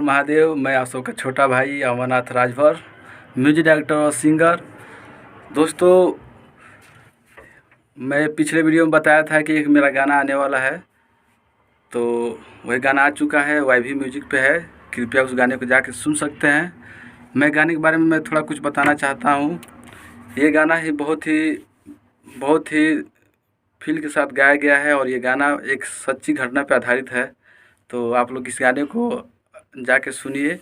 महादेव। मैं आप सबका छोटा भाई अमरनाथ राजभर, म्यूजिक डायरेक्टर और सिंगर। दोस्तों, मैं पिछले वीडियो में बताया था कि एक मेरा गाना आने वाला है, तो वही गाना आ चुका है, YV म्यूजिक पे है। कृपया उस गाने को जाके सुन सकते हैं। मैं गाने के बारे में थोड़ा कुछ बताना चाहता हूँ। ये गाना ही बहुत ही फील के साथ गाया गया है और ये गाना एक सच्ची घटना पर आधारित है। तो आप लोग इस गाने को जाके सुनिए।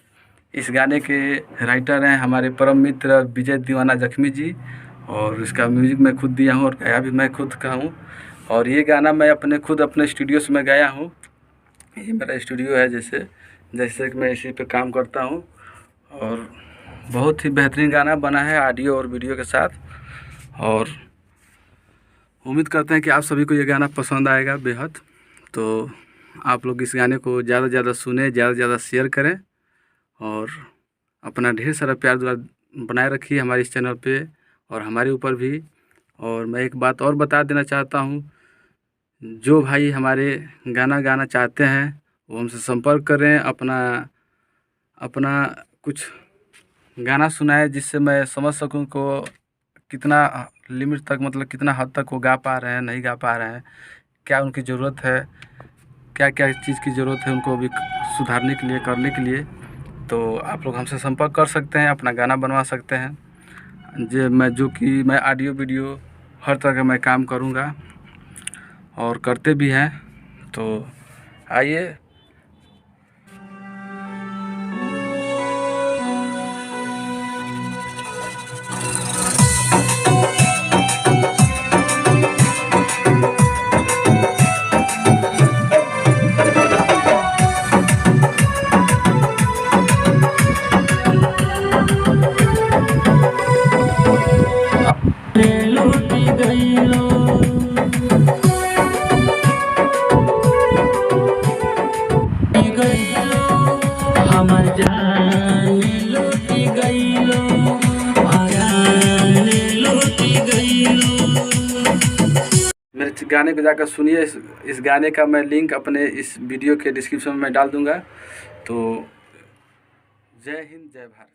इस गाने के राइटर हैं हमारे परम मित्र विजय दीवाना जख्मी जी, और इसका म्यूजिक मैं खुद दिया हूँ और गाया भी मैं खुद का हूँ। और ये गाना मैं अपने स्टूडियो से मैं गाया हूँ। ये मेरा स्टूडियो है, जैसे कि मैं इसी पे काम करता हूँ। और बहुत ही बेहतरीन गाना बना है ऑडियो और वीडियो के साथ। और उम्मीद करते हैं कि आप सभी को ये गाना पसंद आएगा बेहद। तो आप लोग इस गाने को ज़्यादा से ज़्यादा सुने, ज़्यादा से ज़्यादा शेयर करें और अपना ढेर सारा प्यार दुलार बनाए रखिए हमारे इस चैनल पे और हमारे ऊपर भी। और मैं एक बात और बता देना चाहता हूँ, जो भाई हमारे गाना गाना चाहते हैं वो हमसे संपर्क करें, अपना कुछ गाना सुनाए, जिससे मैं समझ सकूं को कितना लिमिट तक, मतलब कितना हद तक वो गा पा रहे हैं, नहीं गा पा रहे हैं, क्या उनकी ज़रूरत है, क्या क्या चीज़ की ज़रूरत है उनको भी सुधारने के लिए, करने के लिए। तो आप लोग हमसे संपर्क कर सकते हैं, अपना गाना बनवा सकते हैं। मैं ऑडियो वीडियो हर तरह का मैं काम करूँगा और करते भी हैं। तो आइए। मेरे गाने को जाकर सुनिए। इस गाने का मैं लिंक अपने इस वीडियो के डिस्क्रिप्शन में डाल दूंगा। तो जय हिंद, जय भारत।